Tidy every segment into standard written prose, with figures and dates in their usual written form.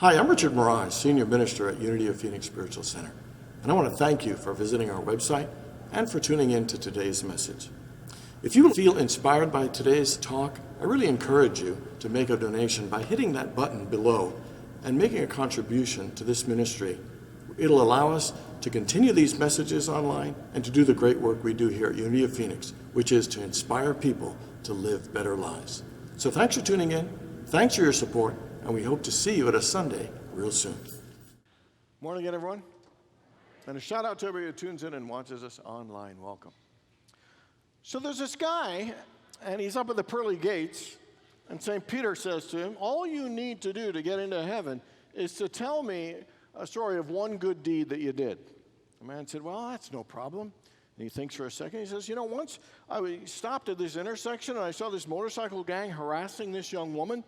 Hi, I'm Richard Maraj, Senior Minister at Unity of Phoenix Spiritual Center, and I want to thank you for visiting our website and for tuning in to today's message. If you feel inspired by today's talk, I really encourage you to make a donation by hitting that button below and making a contribution to this ministry. It'll allow us to continue these messages online and to do the great work we do here at Unity of Phoenix, which is to inspire people to live better lives. So thanks for tuning in, thanks for your support, and we hope to see you at a Sunday real soon. Morning again, everyone. And a shout out to everybody who tunes in and watches us online. Welcome. So there's this guy, and he's up at the pearly gates, and St. Peter says to him, all you need to do to get into heaven is to tell me a story of one good deed that you did. The man said, well, that's no problem. And he thinks for a second. He says, once I stopped at this intersection, and I saw this motorcycle gang harassing this young woman.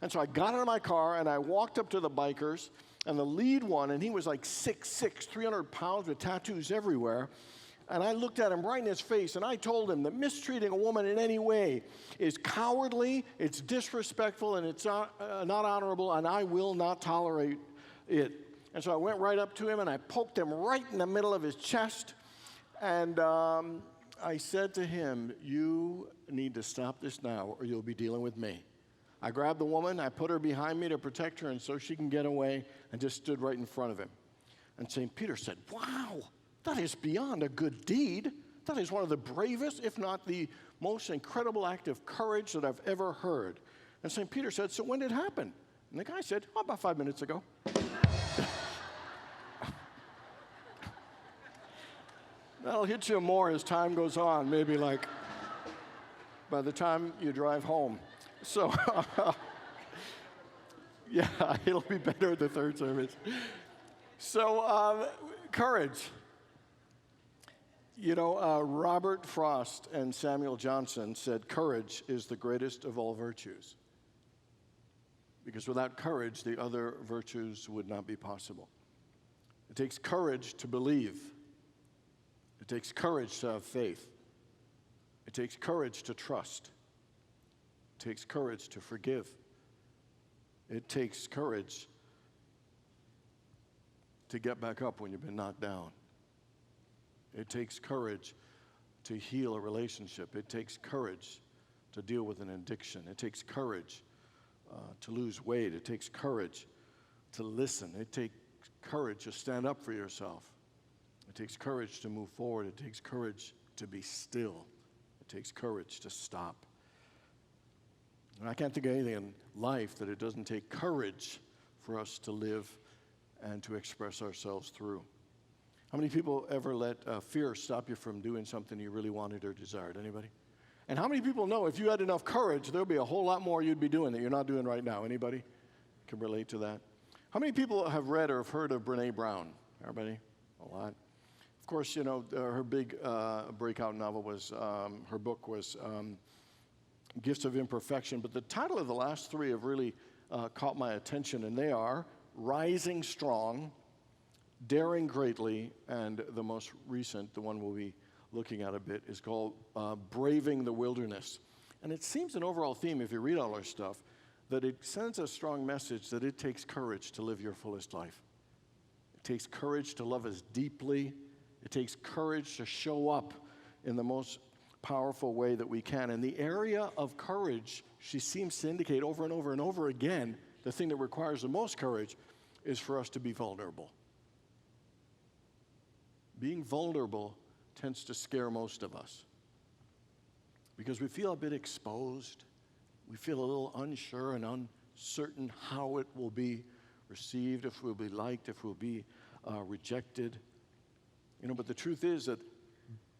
And so I got out of my car, and I walked up to the bikers, and the lead one, and he was like 6'6", 300 pounds with tattoos everywhere. And I looked at him right in his face, and I told him that mistreating a woman in any way is cowardly, it's disrespectful, and it's not honorable, and I will not tolerate it. And so I went right up to him, and I poked him right in the middle of his chest. And I said to him, you need to stop this now, or you'll be dealing with me. I grabbed the woman, I put her behind me to protect her and so she can get away, and just stood right in front of him. And St. Peter said, wow, that is beyond a good deed. That is one of the bravest, if not the most incredible act of courage that I've ever heard. And St. Peter said, so when did it happen? And the guy said, about 5 minutes ago. That'll hit you more as time goes on, maybe like by the time you drive home. So, yeah, it'll be better at the third service. So, courage. Robert Frost and Samuel Johnson said courage is the greatest of all virtues. Because without courage, the other virtues would not be possible. It takes courage to believe. It takes courage to have faith. It takes courage to trust. It takes courage to forgive. It takes courage to get back up when you've been knocked down. It takes courage to heal a relationship. It takes courage to deal with an addiction. It takes courage to lose weight. It takes courage to listen. It takes courage to stand up for yourself. It takes courage to move forward. It takes courage to be still. It takes courage to stop. And I can't think of anything in life that it doesn't take courage for us to live and to express ourselves through. How many people ever let fear stop you from doing something you really wanted or desired? Anybody? And how many people know if you had enough courage, there would be a whole lot more you'd be doing that you're not doing right now? Anybody can relate to that? How many people have read or have heard of Brene Brown? Everybody? A lot. Of course, her big breakout novel was, her book was Gifts of Imperfection, but the title of the last three have really caught my attention, and they are Rising Strong, Daring Greatly, and the most recent, the one we'll be looking at a bit, is called Braving the Wilderness. And it seems an overall theme, if you read all our stuff, that it sends a strong message that it takes courage to live your fullest life. It takes courage to love us deeply. It takes courage to show up in the most powerful way that we can. And the area of courage, she seems to indicate over and over and over again, the thing that requires the most courage is for us to be vulnerable. Being vulnerable tends to scare most of us because we feel a bit exposed. We feel a little unsure and uncertain how it will be received, if we'll be liked, if we'll be rejected. But the truth is that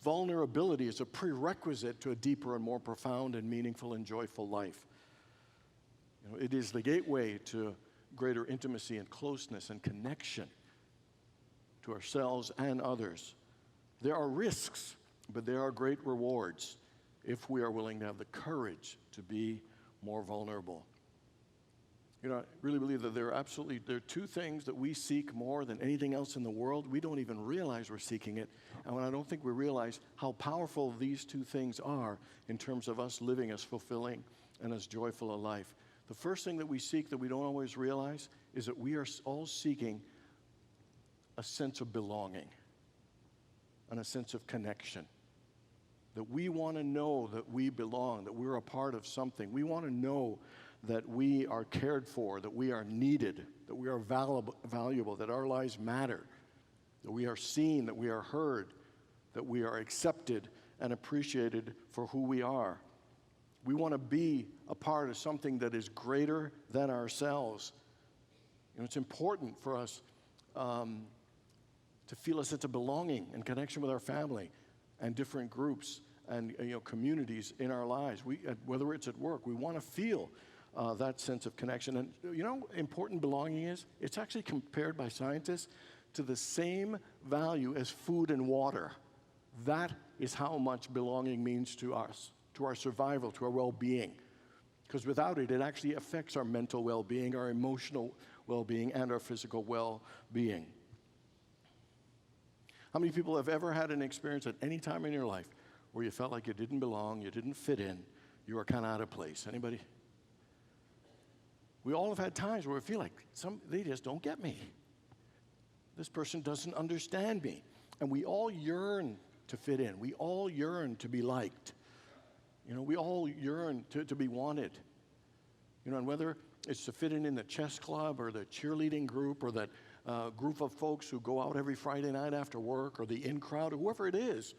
vulnerability is a prerequisite to a deeper and more profound and meaningful and joyful life. It is the gateway to greater intimacy and closeness and connection to ourselves and others. There are risks, but there are great rewards if we are willing to have the courage to be more vulnerable. I really believe that there are two things that we seek more than anything else in the world. We don't even realize we're seeking it. And I don't think we realize how powerful these two things are in terms of us living as fulfilling and as joyful a life. The first thing that we seek that we don't always realize is that we are all seeking a sense of belonging and a sense of connection. That we want to know that we belong, that we're a part of something. We want to know that we are cared for, that we are needed, that we are valuable, that our lives matter, that we are seen, that we are heard, that we are accepted and appreciated for who we are. We want to be a part of something that is greater than ourselves. It's important for us to feel a sense of belonging and connection with our family and different groups and communities in our lives. Whether it's at work, we want to feel that sense of connection. And important belonging is? It's actually compared by scientists to the same value as food and water. That is how much belonging means to us, to our survival, to our well-being. Because without it, it actually affects our mental well-being, our emotional well-being, and our physical well-being. How many people have ever had an experience at any time in your life where you felt like you didn't belong, you didn't fit in, you were kind of out of place? Anybody? We all have had times where we feel like they just don't get me. This person doesn't understand me. And we all yearn to fit in. We all yearn to be liked. We all yearn to be wanted. And whether it's to fit in the chess club or the cheerleading group or that group of folks who go out every Friday night after work or the in crowd or whoever it is,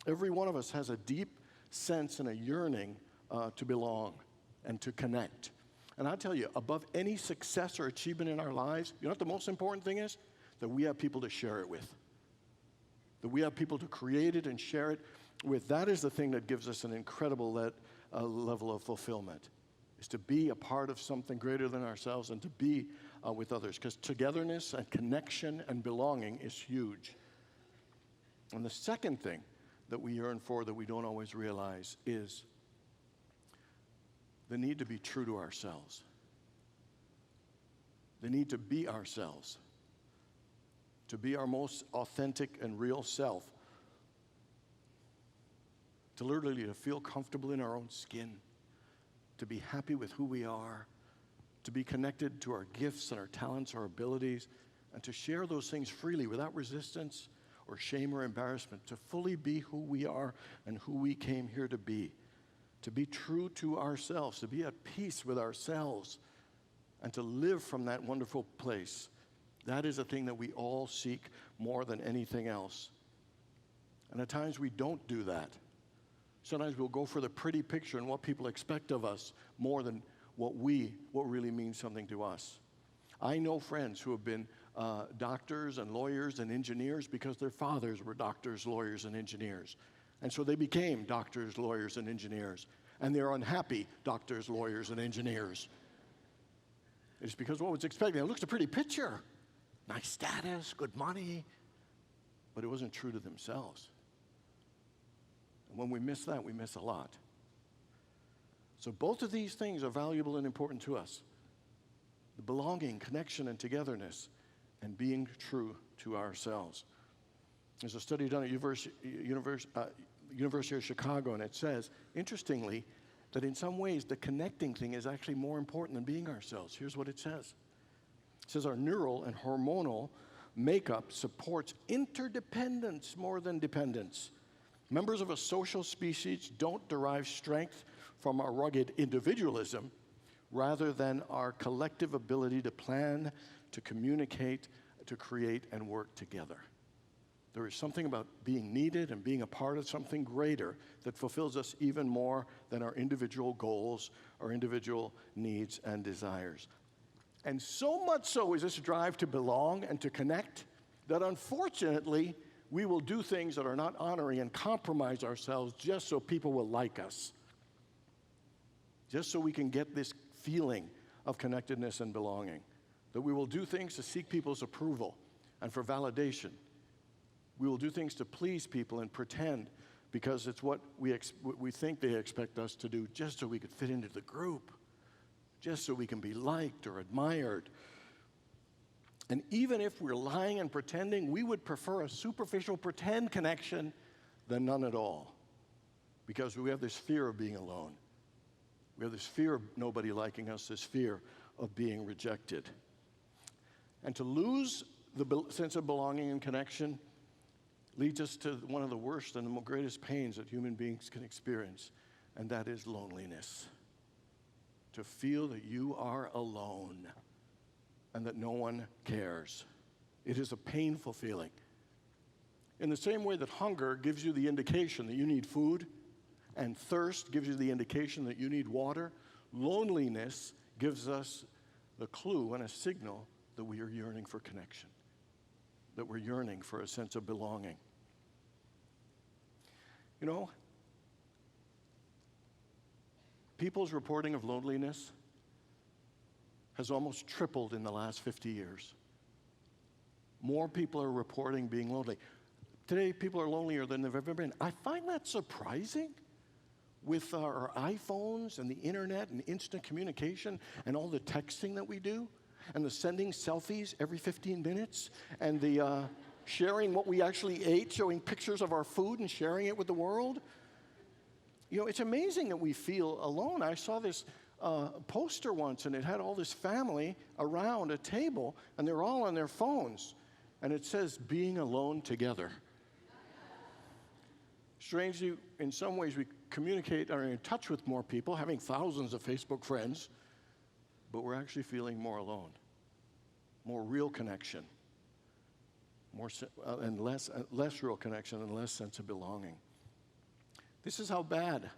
every one of us has a deep sense and a yearning to belong and to connect. And I tell you, above any success or achievement in our lives, you know what the most important thing is? That we have people to share it with. That we have people to create it and share it with. That is the thing that gives us an incredible level of fulfillment, is to be a part of something greater than ourselves and to be with others. Because togetherness and connection and belonging is huge. And the second thing that we yearn for that we don't always realize is the need to be true to ourselves. The need to be ourselves. To be our most authentic and real self. To literally to feel comfortable in our own skin. To be happy with who we are. To be connected to our gifts and our talents, our abilities. And to share those things freely without resistance or shame or embarrassment. To fully be who we are and who we came here to be. To be true to ourselves. To be at peace with ourselves. And to live from that wonderful place. That is a thing that we all seek more than anything else. And at times we don't do that. Sometimes we'll go for the pretty picture and what people expect of us more than what really means something to us. I know friends who have been doctors and lawyers and engineers because their fathers were doctors, lawyers, and engineers. And so they became doctors, lawyers, and engineers. And they're unhappy doctors, lawyers, and engineers. It's because what was expected. It looks a pretty picture. Nice status, good money, but it wasn't true to themselves. And when we miss that, we miss a lot. So both of these things are valuable and important to us. The belonging, connection, and togetherness, and being true to ourselves. There's a study done at University of Chicago, and it says, interestingly, that in some ways the connecting thing is actually more important than being ourselves. Here's what it says. It says our neural and hormonal makeup supports interdependence more than dependence. Members of a social species don't derive strength from our rugged individualism, rather than our collective ability to plan, to communicate, to create, and work together. There is something about being needed and being a part of something greater that fulfills us even more than our individual goals, our individual needs and desires. And so much so is this drive to belong and to connect that unfortunately we will do things that are not honoring and compromise ourselves just so people will like us. Just so we can get this feeling of connectedness and belonging. That we will do things to seek people's approval and for validation. We will do things to please people and pretend because it's what we think they expect us to do just so we could fit into the group. Just so we can be liked or admired. And even if we're lying and pretending, we would prefer a superficial pretend connection than none at all. Because we have this fear of being alone. We have this fear of nobody liking us, this fear of being rejected. And to lose the sense of belonging and connection leads us to one of the worst and the greatest pains that human beings can experience, and that is loneliness. To feel that you are alone and that no one cares. It is a painful feeling. In the same way that hunger gives you the indication that you need food, and thirst gives you the indication that you need water, loneliness gives us the clue and a signal that we are yearning for connection, that we're yearning for a sense of belonging. You know, people's reporting of loneliness has almost tripled in the last 50 years. More people are reporting being lonely. Today, people are lonelier than they've ever been. I find that surprising with our iPhones and the internet and instant communication and all the texting that we do and the sending selfies every 15 minutes and the sharing what we actually ate, showing pictures of our food and sharing it with the world. You know, it's amazing that we feel alone. I saw this poster once, and it had all this family around a table, and they're all on their phones, and it says, "Being alone together." Strangely, in some ways, we communicate, are in touch with more people, having thousands of Facebook friends, but we're actually feeling more alone, more real connection, and less real connection and less sense of belonging. This is how bad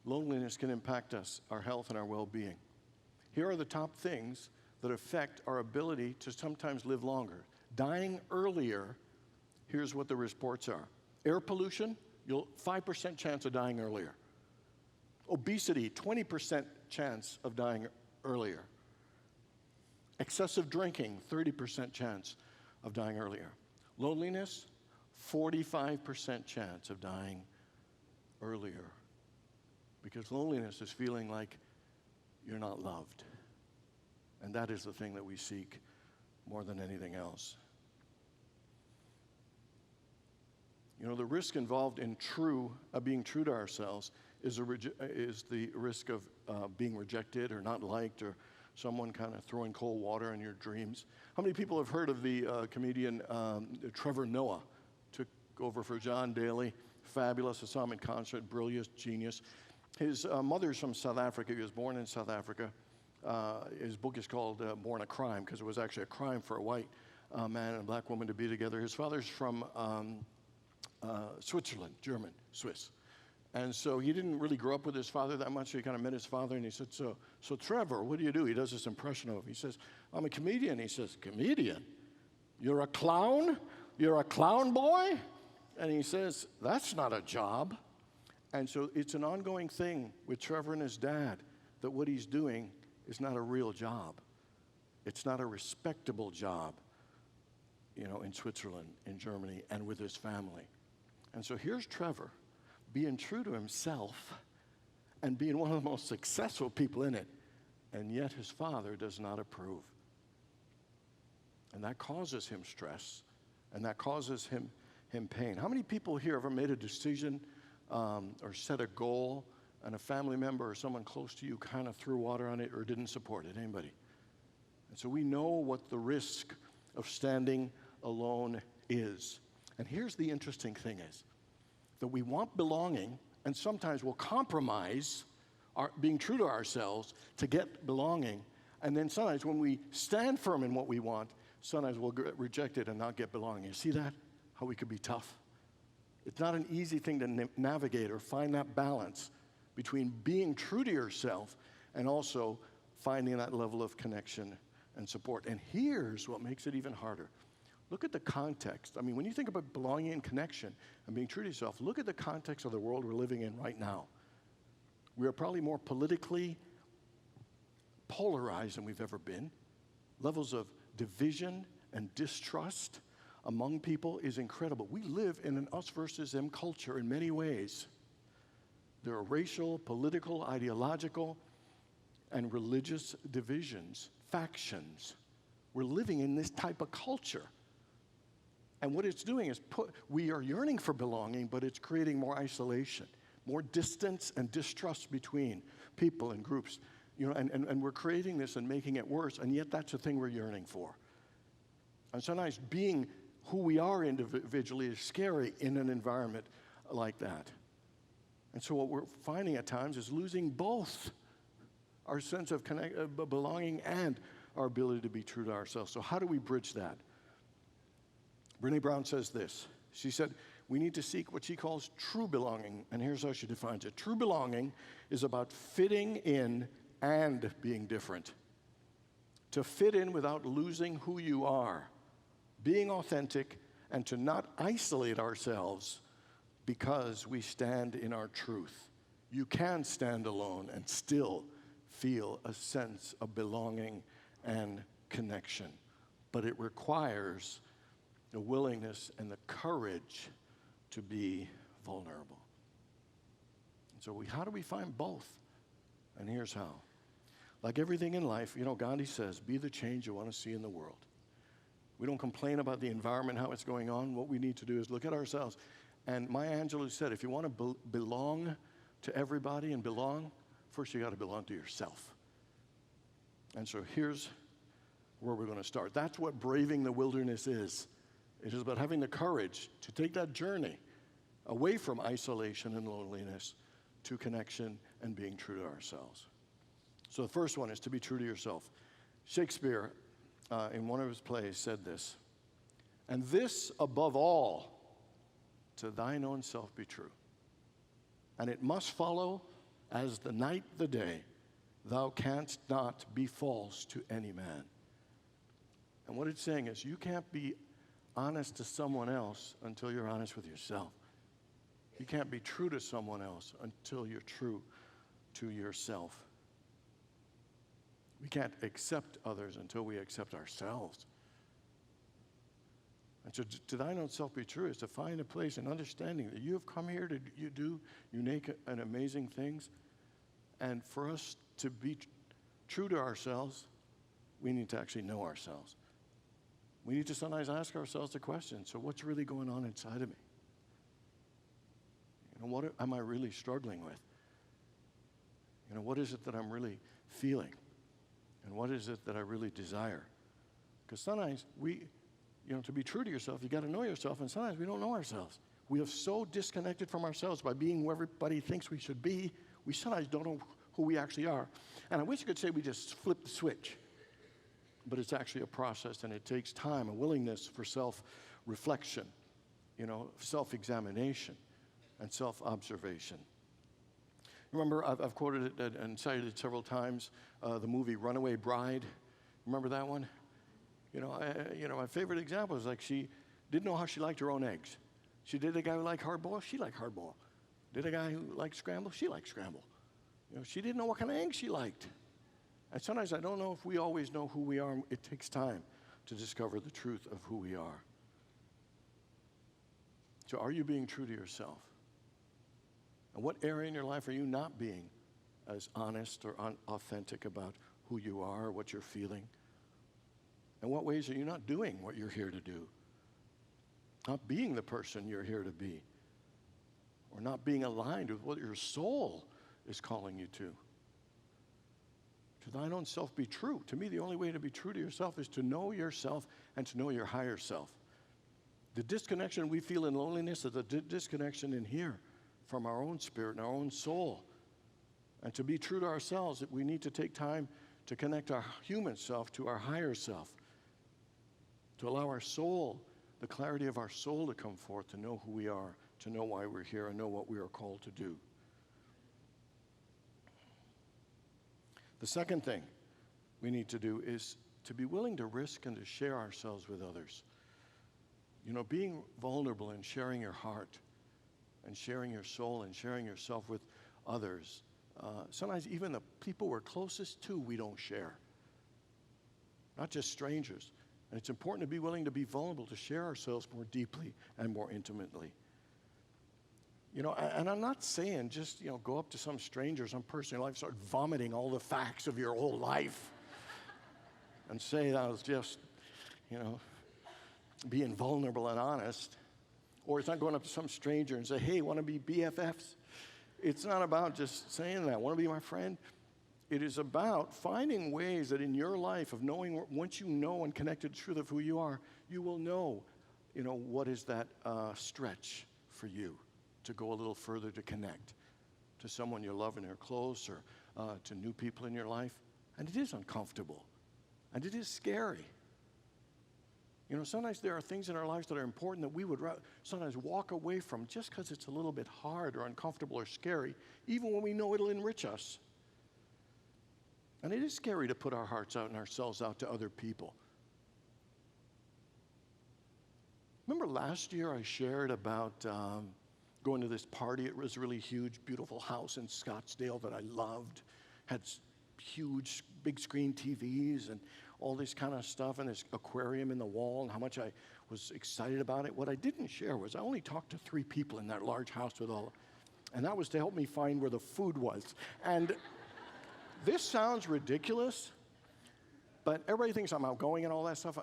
loneliness can impact us, our health and our well-being. Here are the top things that affect our ability to sometimes live longer. Dying earlier, here's what the reports are. Air pollution, 5% chance of dying earlier. Obesity, 20% chance of dying earlier. Excessive drinking, 30% chance of dying earlier. Loneliness, 45% chance of dying earlier. Because loneliness is feeling like you're not loved. And that is the thing that we seek more than anything else. You know, the risk involved in being true to ourselves is the risk of being rejected or not liked, or someone kind of throwing cold water in your dreams. How many people have heard of the comedian Trevor Noah? Took over for John Daly. Fabulous. I saw him in concert. Brilliant, genius. His mother's from South Africa. He was born in South Africa. His book is called Born a Crime, because it was actually a crime for a white man and a black woman to be together. His father's from Switzerland, German, Swiss. And so he didn't really grow up with his father that much, so he kind of met his father, and he said, so Trevor, what do you do? He does this impression of him. He says, I'm a comedian. He says, comedian? You're a clown? You're a clown boy? And he says, that's not a job. And so it's an ongoing thing with Trevor and his dad, that what he's doing is not a real job. It's not a respectable job, you know, in Switzerland, in Germany, and with his family. And so here's Trevor being true to himself and being one of the most successful people in it, and yet his father does not approve. And that causes him stress, and that causes him pain. How many people here ever made a decision or set a goal, and a family member or someone close to you kind of threw water on it or didn't support it? Anybody? And so we know what the risk of standing alone is. And here's the interesting thing is that we want belonging, and sometimes we'll compromise being true to ourselves to get belonging. And then sometimes when we stand firm in what we want, sometimes we'll get rejected and not get belonging. You see that? How we could be tough. It's not an easy thing to navigate or find that balance between being true to yourself and also finding that level of connection and support. And here's what makes it even harder. Look at the context. I mean, when you think about belonging and connection and being true to yourself, look at the context of the world we're living in right now. We are probably more politically polarized than we've ever been. Levels of division and distrust among people is incredible. We live in an us versus them culture in many ways. There are racial, political, ideological, and religious divisions, factions. We're living in this type of culture. And what it's doing is we are yearning for belonging, but it's creating more isolation, more distance and distrust between people and groups. You know, and we're creating this and making it worse, and yet that's the thing we're yearning for. And sometimes being who we are individually is scary in an environment like that. And so what we're finding at times is losing both our sense of belonging and our ability to be true to ourselves. So how do we bridge that? Brene Brown says this. She said, we need to seek what she calls true belonging. And here's how she defines it. True belonging is about fitting in and being different. To fit in without losing who you are, being authentic, and to not isolate ourselves because we stand in our truth. You can stand alone and still feel a sense of belonging and connection, but it requires the willingness and the courage to be vulnerable. And so how do we find both? And here's how. Like everything in life, Gandhi says, be the change you want to see in the world. We don't complain about the environment, how it's going on. What we need to do is look at ourselves. And Maya Angelou said, if you want to belong to everybody and belong, first you got to belong to yourself. And so here's where we're going to start. That's what braving the wilderness is. It is about having the courage to take that journey away from isolation and loneliness to connection and being true to ourselves. So the first one is to be true to yourself. Shakespeare, in one of his plays, said this, and this above all, to thine own self be true. And it must follow as the night the day, thou canst not be false to any man. And what it's saying is you can't be honest to someone else until you're honest with yourself. You can't be true to someone else until you're true to yourself. We can't accept others until we accept ourselves. And so to thine own self be true is to find a place and understanding that you have come here to do unique and amazing things. And for us to be true to ourselves, we need to actually know ourselves. We need to sometimes ask ourselves the question, so what's really going on inside of me? What am I really struggling with? What is it that I'm really feeling? And what is it that I really desire? Because sometimes to be true to yourself, you got to know yourself, and sometimes we don't know ourselves. We have so disconnected from ourselves by being who everybody thinks we should be, we sometimes don't know who we actually are. And I wish I could say we just flip the switch. But it's actually a process, and it takes time, a willingness for self-reflection, self-examination, and self-observation. Remember, I've quoted it and cited it several times, the movie Runaway Bride. Remember that one? My favorite example is like she didn't know how she liked her own eggs. She did a guy who liked hard-boiled, she liked hard-boiled. Did a guy who liked scrambled, she liked scrambled. She didn't know what kind of eggs she liked. And sometimes I don't know if we always know who we are. It takes time to discover the truth of who we are. So are you being true to yourself? And what area in your life are you not being as honest or authentic about who you are, what you're feeling? And what ways are you not doing what you're here to do? Not being the person you're here to be. Or not being aligned with what your soul is calling you to. To thine own self be true. To me, the only way to be true to yourself is to know yourself and to know your higher self. The disconnection we feel in loneliness is a disconnection in here from our own spirit and our own soul. And to be true to ourselves, we need to take time to connect our human self to our higher self, to allow our soul, the clarity of our soul to come forth, to know who we are, to know why we're here, and know what we are called to do. The second thing we need to do is to be willing to risk and to share ourselves with others. Being vulnerable and sharing your heart and sharing your soul and sharing yourself with others. Sometimes even the people we're closest to, we don't share. Not just strangers. And it's important to be willing to be vulnerable, to share ourselves more deeply and more intimately. And I'm not saying just, go up to some stranger, some person in your life, start vomiting all the facts of your whole life and say that was just, being vulnerable and honest. Or it's not going up to some stranger and say, hey, want to be BFFs? It's not about just saying that. Want to be my friend? It is about finding ways that in your life of knowing, once you know and connected to the truth of who you are, you will know, what is that stretch for you to go a little further to connect to someone you love and are close, or to new people in your life. And it is uncomfortable. And it is scary. Sometimes there are things in our lives that are important that we would sometimes walk away from just because it's a little bit hard or uncomfortable or scary, even when we know it'll enrich us. And it is scary to put our hearts out and ourselves out to other people. Remember last year I shared about going to this party. It was a really huge, beautiful house in Scottsdale that I loved. Had huge, big screen TVs and all this kind of stuff, and this aquarium in the wall, and how much I was excited about it. What I didn't share was I only talked to 3 people in that large house and that was to help me find where the food was. And this sounds ridiculous, but everybody thinks I'm outgoing and all that stuff.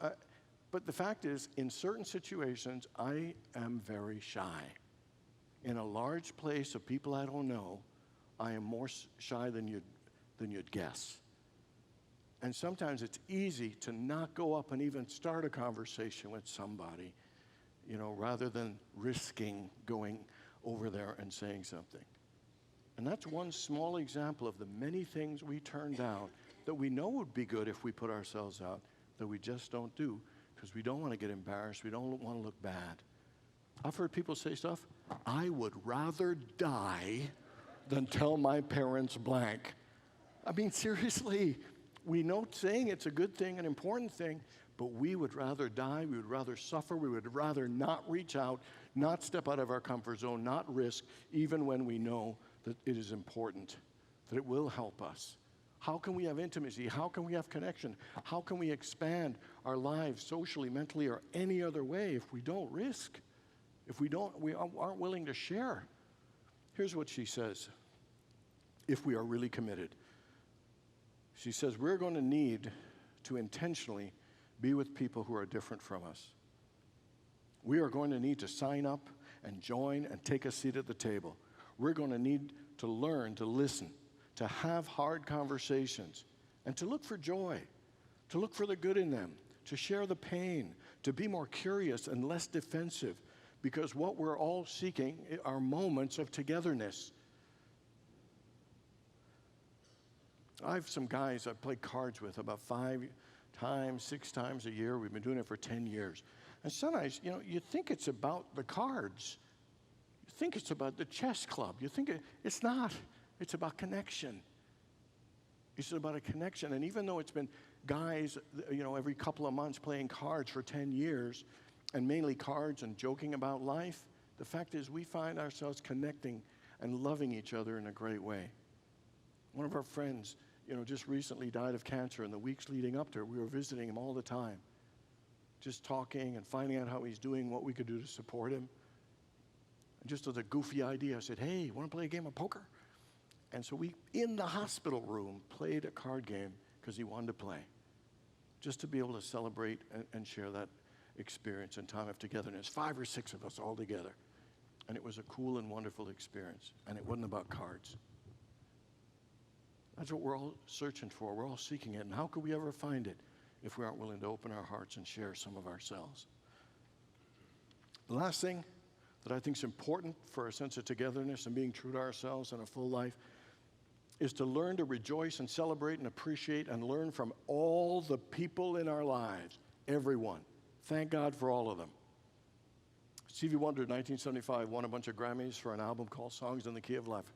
But the fact is, in certain situations, I am very shy. In a large place of people I don't know, I am more shy than you'd guess. And sometimes it's easy to not go up and even start a conversation with somebody, rather than risking going over there and saying something. And that's one small example of the many things we turn down that we know would be good if we put ourselves out, that we just don't do because we don't want to get embarrassed. We don't want to look bad. I've heard people say stuff, I would rather die than tell my parents blank. I mean, seriously, we know saying it's a good thing, an important thing, but we would rather die, we would rather suffer, we would rather not reach out, not step out of our comfort zone, not risk, even when we know that it is important, that it will help us. How can we have intimacy? How can we have connection? How can we expand our lives socially, mentally, or any other way if we don't risk? If we aren't willing to share? Here's what she says, if we are really committed. She says, we're going to need to intentionally be with people who are different from us. We are going to need to sign up and join and take a seat at the table. We're going to need to learn to listen, to have hard conversations, and to look for joy, to look for the good in them, to share the pain, to be more curious and less defensive, because what we're all seeking are moments of togetherness. I have some guys I play cards with about 5 times, 6 times a year. We've been doing it for 10 years. And sometimes, you think it's about the cards. You think it's about the chess club. You think it's not. It's about connection. It's about a connection. And even though it's been guys, every couple of months playing cards for 10 years, and mainly cards and joking about life, the fact is we find ourselves connecting and loving each other in a great way. One of our friends, just recently died of cancer. In the weeks leading up to it, we were visiting him all the time, just talking and finding out how he's doing, what we could do to support him. And just as a goofy idea, I said, hey, want to play a game of poker? And so we, in the hospital room, played a card game because he wanted to play, just to be able to celebrate and share that experience and time of togetherness. 5 or 6 of us all together. And it was a cool and wonderful experience. And it wasn't about cards. That's what we're all searching for. We're all seeking it. And how could we ever find it if we aren't willing to open our hearts and share some of ourselves? The last thing that I think is important for a sense of togetherness and being true to ourselves in a full life is to learn to rejoice and celebrate and appreciate and learn from all the people in our lives, everyone. Thank God for all of them. Stevie Wonder in 1975 won a bunch of Grammys for an album called Songs in the Key of Life.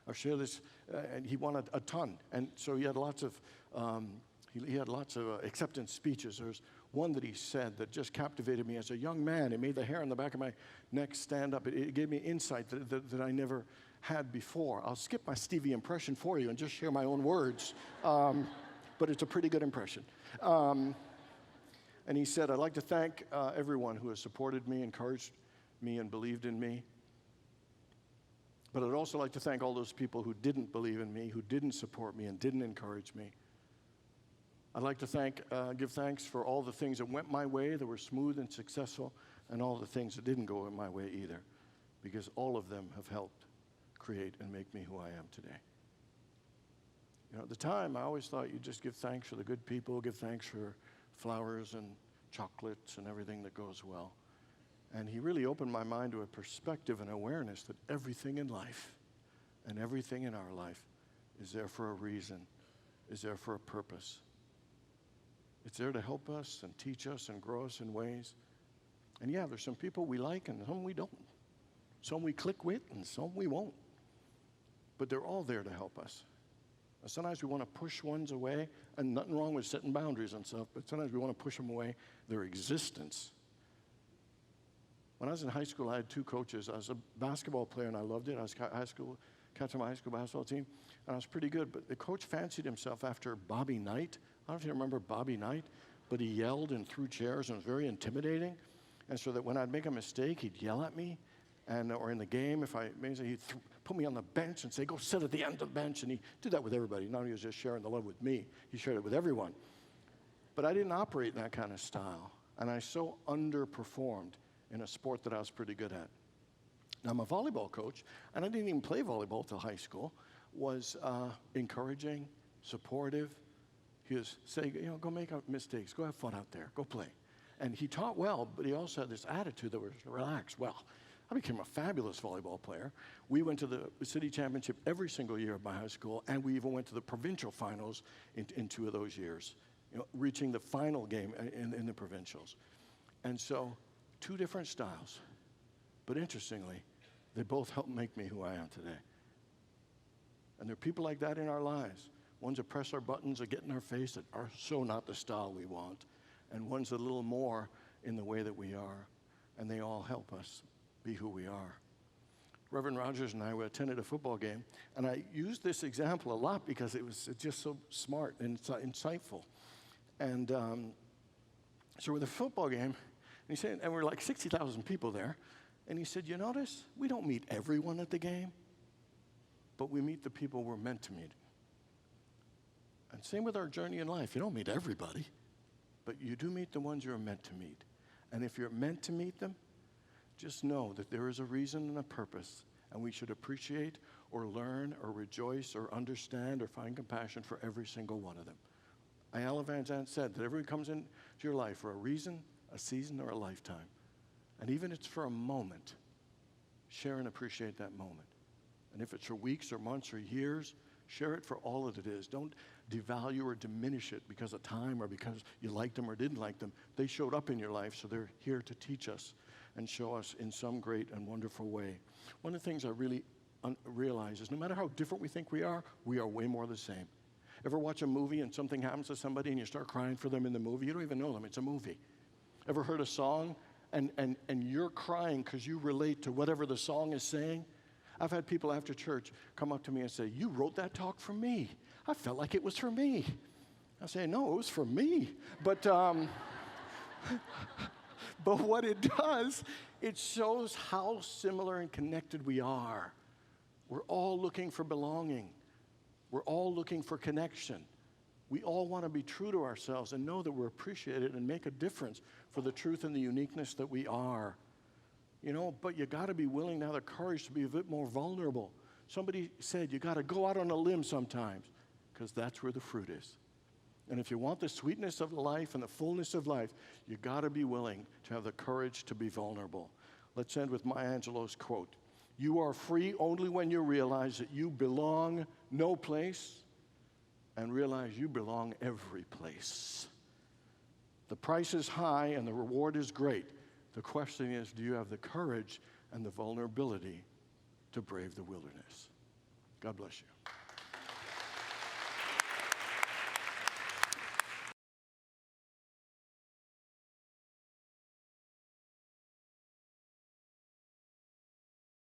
I've shared this, and he won a ton, and so he had lots of acceptance speeches. There's one that he said that just captivated me as a young man. It made the hair on the back of my neck stand up. It gave me insight that I never had before. I'll skip my Stevie impression for you and just share my own words, but it's a pretty good impression. And he said, I'd like to thank everyone who has supported me, encouraged me, and believed in me. But I'd also like to thank all those people who didn't believe in me, who didn't support me, and didn't encourage me. I'd like to give thanks for all the things that went my way that were smooth and successful, and all the things that didn't go my way either, because all of them have helped create and make me who I am today. At the time, I always thought you just give thanks for the good people, give thanks for flowers and chocolates and everything that goes well. And he really opened my mind to a perspective and awareness that everything in life and everything in our life is there for a reason, is there for a purpose. It's there to help us and teach us and grow us in ways. And yeah, there's some people we like and some we don't. Some we click with and some we won't. But they're all there to help us. And sometimes we want to push ones away, and nothing wrong with setting boundaries and stuff, but sometimes we want to push them away, their existence. When I was in high school, I had two coaches. I was a basketball player, and I loved it. I was captain of my high school basketball team, and I was pretty good. But the coach fancied himself after Bobby Knight. I don't know if you remember Bobby Knight, but he yelled and threw chairs and was very intimidating. And so that when I'd make a mistake, he'd yell at me. Or in the game, if I made he'd put me on the bench and say, go sit at the end of the bench. And he did that with everybody. Not only was he just sharing the love with me, he shared it with everyone. But I didn't operate in that kind of style. And I so underperformed in a sport that I was pretty good at. Now, I'm a volleyball coach, and I didn't even play volleyball till high school, was encouraging, supportive. He was saying, go make mistakes, go have fun out there, go play. And he taught well, but he also had this attitude that was relaxed. Well, I became a fabulous volleyball player. We went to the city championship every single year of my high school, and we even went to the provincial finals in 2 of those years, reaching the final game in the provincials. And so, 2 different styles. But interestingly, they both helped make me who I am today. And there are people like that in our lives. Ones that press our buttons or get in our face that are so not the style we want. And ones a little more in the way that we are. And they all help us be who we are. Reverend Rogers and I attended a football game, and I used this example a lot because it was just so smart and insightful. And so we're at the football game, and he said, and we're like 60,000 people there, and he said, you notice, we don't meet everyone at the game, but we meet the people we're meant to meet. And same with our journey in life. You don't meet everybody, but you do meet the ones you're meant to meet. And if you're meant to meet them, just know that there is a reason and a purpose, and we should appreciate or learn or rejoice or understand or find compassion for every single one of them. Ayala Van Zandt said that everyone comes into your life for a reason, a season, or a lifetime. And even if it's for a moment, share and appreciate that moment. And if it's for weeks or months or years, share it for all that it is. Don't devalue or diminish it because of time or because you liked them or didn't like them. They showed up in your life, so they're here to teach us and show us in some great and wonderful way. One of the things I really realize is no matter how different we think we are way more the same. Ever watch a movie and something happens to somebody and you start crying for them in the movie? You don't even know them. It's a movie. Ever heard a song and you're crying because you relate to whatever the song is saying? I've had people after church come up to me and say, you wrote that talk for me. I felt like it was for me. I say, no, it was for me. But what it does, it shows how similar and connected we are. We're all looking for belonging. We're all looking for connection. We all want to be true to ourselves and know that we're appreciated and make a difference for the truth and the uniqueness that we are. But you got to be willing to have the courage to be a bit more vulnerable. Somebody said you got to go out on a limb sometimes because that's where the fruit is. And if you want the sweetness of life and the fullness of life, you got to be willing to have the courage to be vulnerable. Let's end with Maya Angelou's quote. You are free only when you realize that you belong no place and realize you belong every place. The price is high and the reward is great. The question is, do you have the courage and the vulnerability to brave the wilderness? God bless you.